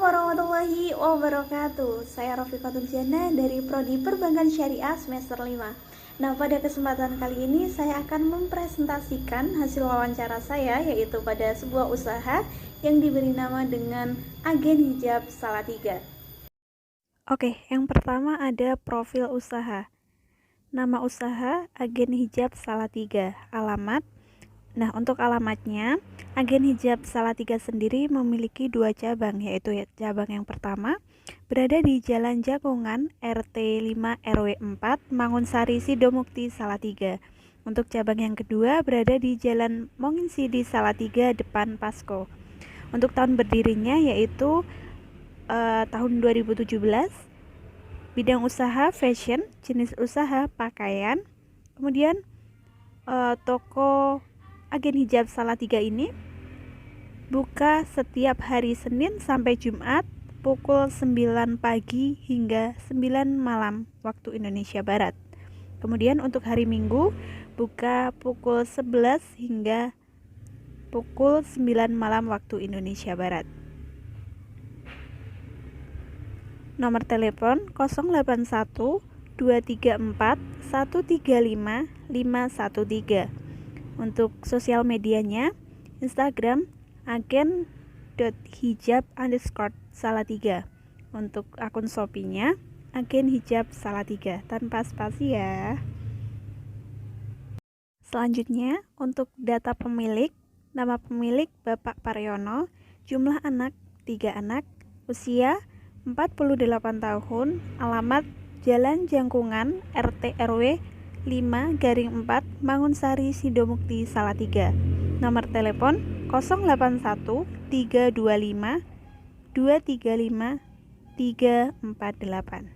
warahmatullahi wabarakatuh. Saya Rafiqatul Jannah dari Prodi Perbankan Syariah semester 5. Nah, pada kesempatan kali ini saya akan mempresentasikan hasil wawancara saya, yaitu pada sebuah usaha yang diberi nama dengan Agen Hijab Salatiga. Oke, yang pertama ada profil usaha. Nama usaha Agen Hijab Salatiga. Alamat. Nah, untuk alamatnya, Agen Hijab Salatiga sendiri memiliki 2 cabang, yaitu cabang yang pertama berada di Jalan Jagongan, RT 5 RW 4, Mangunsari, Sidomukti, Salatiga. Untuk cabang yang kedua berada di Jalan Monginsidi, Salatiga, depan Pasko. Untuk tahun berdirinya yaitu tahun 2017. Bidang usaha fashion, jenis usaha pakaian. Kemudian toko Agen Hijab Salatiga ini buka setiap hari Senin sampai Jumat pukul 9 pagi hingga 9 malam waktu Indonesia Barat. Kemudian untuk hari Minggu buka pukul 11 hingga pukul 9 malam waktu Indonesia Barat. Nomor telepon 081 234 135 513. Untuk sosial medianya, Instagram agen.hijab_salatiga. Untuk akun Shopee-nya, Agen Hijab Salatiga tanpa spasi ya. Selanjutnya, untuk data pemilik, nama pemilik Bapak Paryono, jumlah anak 3 anak, usia 48 tahun, alamat Jalan Jangkungan, RT RW 5/4, Mangunsari, Sidomukti, Salatiga. Nomor telepon 081 325 235 348.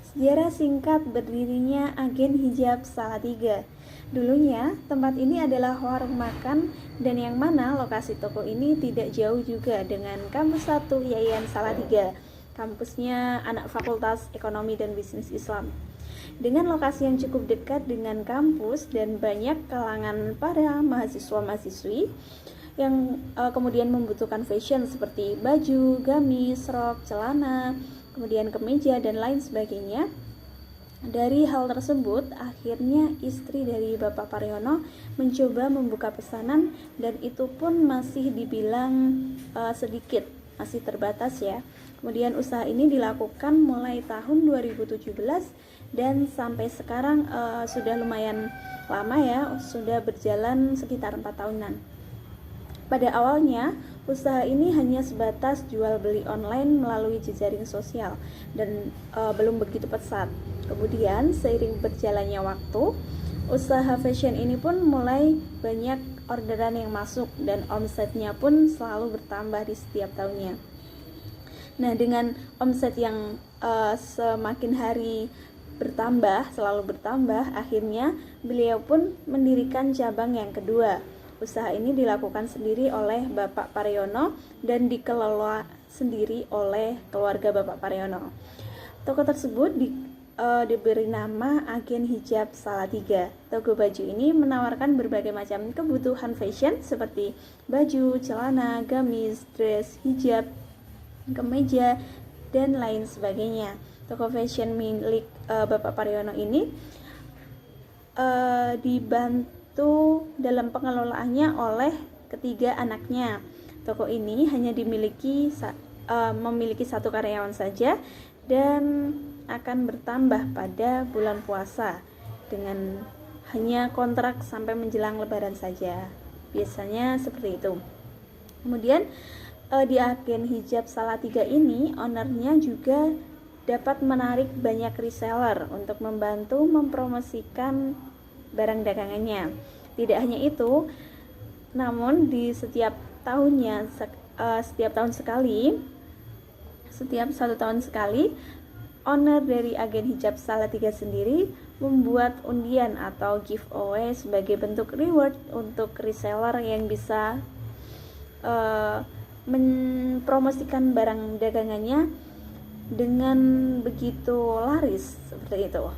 Sejarah singkat berdirinya Agen Hijab Salatiga. Dulunya, tempat ini adalah warung makan dan yang mana lokasi toko ini tidak jauh juga dengan kampus 1 Yayan Salatiga, kampusnya anak Fakultas Ekonomi dan Bisnis Islam. Dengan lokasi yang cukup dekat dengan kampus dan banyak kalangan para mahasiswa-mahasiswi yang kemudian membutuhkan fashion seperti baju, gamis, rok, celana, kemudian kemeja dan lain sebagainya. Dari hal tersebut, akhirnya istri dari Bapak Paryono mencoba membuka pesanan dan itu pun masih dibilang sedikit, masih terbatas ya. Kemudian usaha ini dilakukan mulai tahun 2017 dan sampai sekarang sudah lumayan lama ya, sudah berjalan sekitar 4 tahunan. Pada awalnya, usaha ini hanya sebatas jual beli online melalui jejaring sosial dan belum begitu pesat. Kemudian seiring berjalannya waktu, usaha fashion ini pun mulai banyak orderan yang masuk dan omsetnya pun selalu bertambah di setiap tahunnya. Nah, dengan omset yang semakin hari selalu bertambah, akhirnya beliau pun mendirikan cabang yang kedua. Usaha ini dilakukan sendiri oleh Bapak Paryono dan dikelola sendiri oleh keluarga Bapak Paryono. Toko tersebut diberi nama Agen Hijab Salatiga. Toko baju ini menawarkan berbagai macam kebutuhan fashion seperti baju, celana, gamis, dress, hijab, kemeja, dan lain sebagainya. Toko fashion milik Bapak Paryono ini dibantu dalam pengelolaannya oleh ketiga anaknya. Toko ini hanya memiliki 1 karyawan saja dan akan bertambah pada bulan puasa dengan hanya kontrak sampai menjelang lebaran saja. Biasanya seperti itu. Kemudian di Agen Hijab Salatiga ini, ownernya juga dapat menarik banyak reseller untuk membantu mempromosikan barang dagangannya. Tidak hanya itu, namun di setiap tahun sekali, owner dari Agen Hijab Salatiga sendiri membuat undian atau giveaway sebagai bentuk reward untuk reseller yang bisa mempromosikan barang dagangannya dengan begitu laris seperti itu.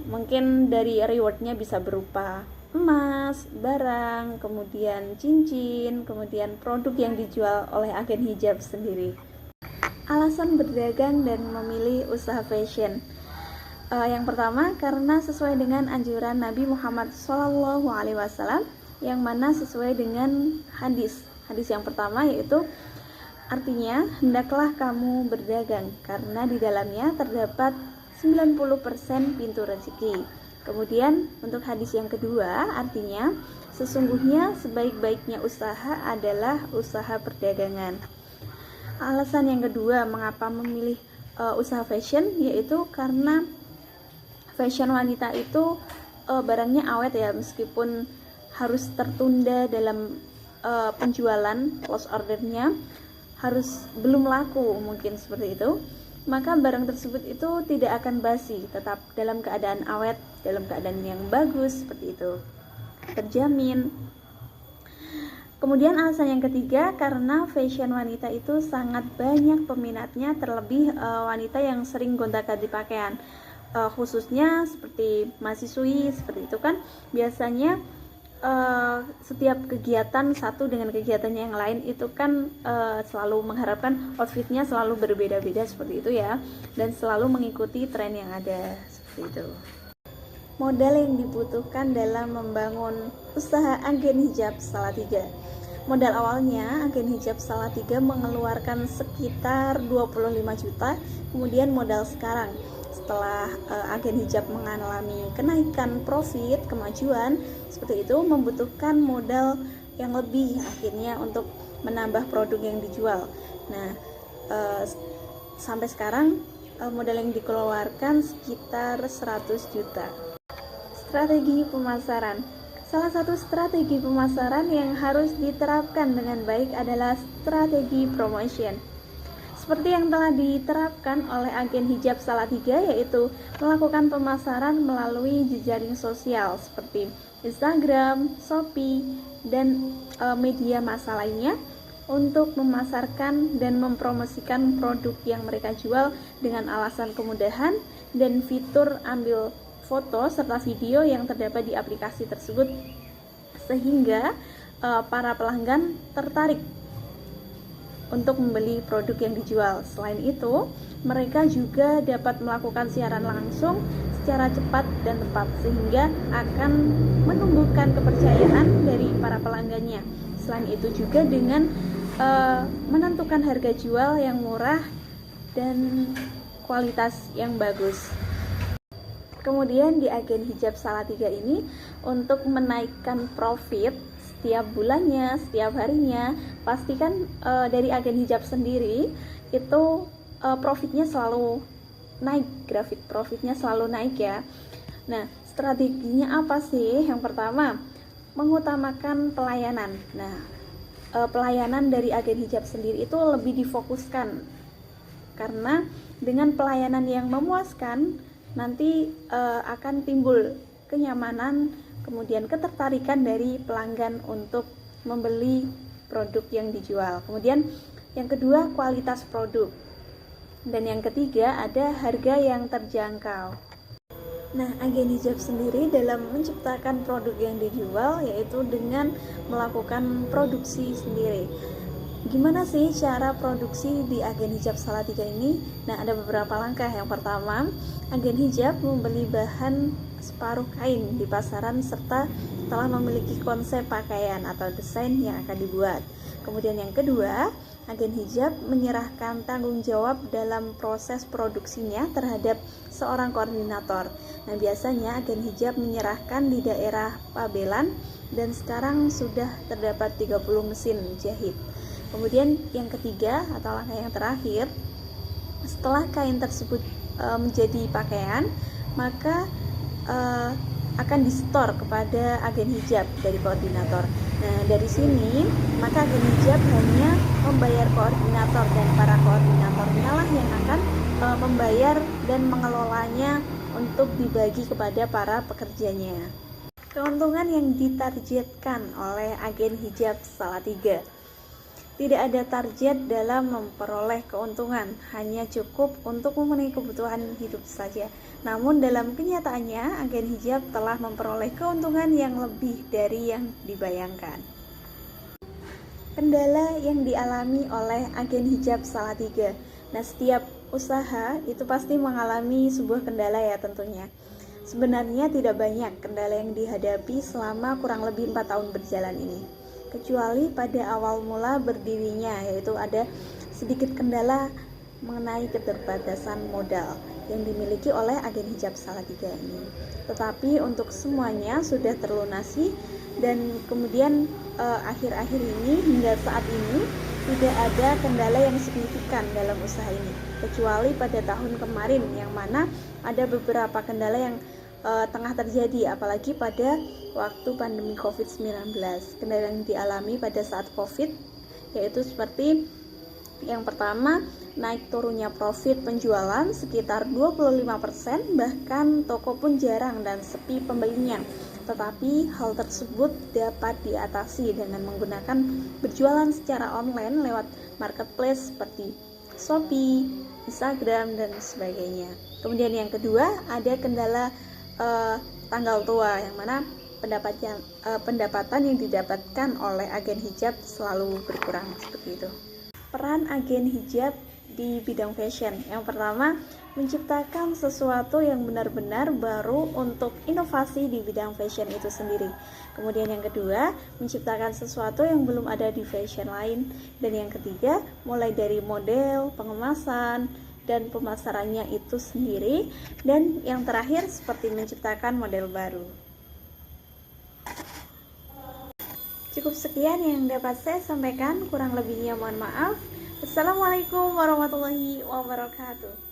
Mungkin dari rewardnya bisa berupa emas, barang, kemudian cincin, kemudian produk yang dijual oleh agen hijab sendiri. Alasan berdagang dan memilih usaha fashion. Yang pertama, karena sesuai dengan anjuran Nabi Muhammad SAW, yang mana sesuai dengan hadis yang pertama, yaitu artinya hendaklah kamu berdagang karena di dalamnya terdapat 90% pintu rezeki. Kemudian untuk hadis yang kedua, artinya sesungguhnya sebaik-baiknya usaha adalah usaha perdagangan. Alasan yang kedua mengapa memilih usaha fashion, yaitu karena fashion wanita itu barangnya awet ya, meskipun harus tertunda dalam penjualan, close ordernya harus belum laku, mungkin seperti itu, maka barang tersebut itu tidak akan basi, tetap dalam keadaan awet, dalam keadaan yang bagus, seperti itu, terjamin. Kemudian alasan yang ketiga, karena fashion wanita itu sangat banyak peminatnya, terlebih wanita yang sering gonta-ganti pakaian, khususnya seperti mahasiswi, seperti itu kan biasanya setiap kegiatan satu dengan kegiatan yang lain itu kan selalu mengharapkan outfitnya selalu berbeda-beda, seperti itu ya, dan selalu mengikuti tren yang ada, seperti itu. Modal yang dibutuhkan dalam membangun usaha agen hijab Salatiga. Modal awalnya agen hijab Salatiga mengeluarkan sekitar 25 juta, kemudian modal sekarang setelah agen hijab mengalami kenaikan profit, kemajuan seperti itu, membutuhkan modal yang lebih akhirnya untuk menambah produk yang dijual. Nah, sampai sekarang modal yang dikeluarkan sekitar 100 juta. Strategi pemasaran. Salah satu strategi pemasaran yang harus diterapkan dengan baik adalah strategi promotion. Seperti yang telah diterapkan oleh agen hijab Salatiga, yaitu melakukan pemasaran melalui jejaring sosial seperti Instagram, Shopee, dan media massa lainnya untuk memasarkan dan mempromosikan produk yang mereka jual dengan alasan kemudahan dan fitur ambil foto serta video yang terdapat di aplikasi tersebut, sehingga para pelanggan tertarik untuk membeli produk yang dijual. Selain itu, mereka juga dapat melakukan siaran langsung secara cepat dan tepat, sehingga akan menumbuhkan kepercayaan dari para pelanggannya. Selain itu juga dengan menentukan harga jual yang murah dan kualitas yang bagus. Kemudian di agen hijab Salatiga ini, untuk menaikkan profit setiap bulannya, setiap harinya, pastikan dari agen hijab sendiri itu profitnya selalu naik, grafik profitnya selalu naik ya. Nah, strateginya apa sih? Yang pertama, mengutamakan pelayanan. Nah, pelayanan dari agen hijab sendiri itu lebih difokuskan, karena dengan pelayanan yang memuaskan nanti akan timbul kenyamanan, kemudian ketertarikan dari pelanggan untuk membeli produk yang dijual. Kemudian yang kedua, kualitas produk. Dan yang ketiga, ada harga yang terjangkau. Nah, agen hijab sendiri dalam menciptakan produk yang dijual yaitu dengan melakukan produksi sendiri. Gimana sih cara produksi di agen hijab Salatiga ini? Nah, ada beberapa langkah. Yang pertama, agen hijab membeli bahan separuh kain di pasaran serta telah memiliki konsep pakaian atau desain yang akan dibuat. Kemudian yang kedua, agen hijab menyerahkan tanggung jawab dalam proses produksinya terhadap seorang koordinator. Nah, biasanya agen hijab menyerahkan di daerah Pabelan dan sekarang sudah terdapat 30 mesin jahit. Kemudian yang ketiga atau langkah yang terakhir, setelah kain tersebut menjadi pakaian, maka akan disetor kepada agen hijab dari koordinator. Nah, dari sini maka agen hijab hanya membayar koordinator dan para koordinatornya lah yang akan membayar dan mengelolanya untuk dibagi kepada para pekerjanya. Keuntungan yang ditargetkan oleh agen hijab Salatiga. Tidak ada target dalam memperoleh keuntungan, hanya cukup untuk memenuhi kebutuhan hidup saja. Namun dalam kenyataannya, agen hijab telah memperoleh keuntungan yang lebih dari yang dibayangkan. Kendala yang dialami oleh agen hijab Salatiga. Nah, setiap usaha itu pasti mengalami sebuah kendala ya tentunya. Sebenarnya tidak banyak kendala yang dihadapi selama kurang lebih 4 tahun berjalan ini, kecuali pada awal mula berdirinya, yaitu ada sedikit kendala mengenai keterbatasan modal yang dimiliki oleh agen hijab Salatiga ini. Tetapi untuk semuanya sudah terlunasi, dan kemudian akhir-akhir ini hingga saat ini tidak ada kendala yang signifikan dalam usaha ini, kecuali pada tahun kemarin yang mana ada beberapa kendala yang tengah terjadi, apalagi pada waktu pandemi COVID-19. Kendala yang dialami pada saat COVID yaitu seperti yang pertama, naik turunnya profit penjualan sekitar 25%, bahkan toko pun jarang dan sepi pembelinya. Tetapi hal tersebut dapat diatasi dengan menggunakan berjualan secara online lewat marketplace seperti Shopee, Instagram, dan sebagainya. Kemudian yang kedua, ada kendala tanggal tua, yang mana pendapatan yang didapatkan oleh agen hijab selalu berkurang seperti itu. Peran agen hijab di bidang fashion. Yang pertama, menciptakan sesuatu yang benar-benar baru untuk inovasi di bidang fashion itu sendiri. Kemudian yang kedua, menciptakan sesuatu yang belum ada di fashion lain. Dan yang ketiga, mulai dari model, pengemasan, dan pemasarannya itu sendiri. Dan yang terakhir, seperti menciptakan model baru. Cukup sekian yang dapat saya sampaikan, kurang lebihnya mohon maaf. Assalamualaikum warahmatullahi wabarakatuh.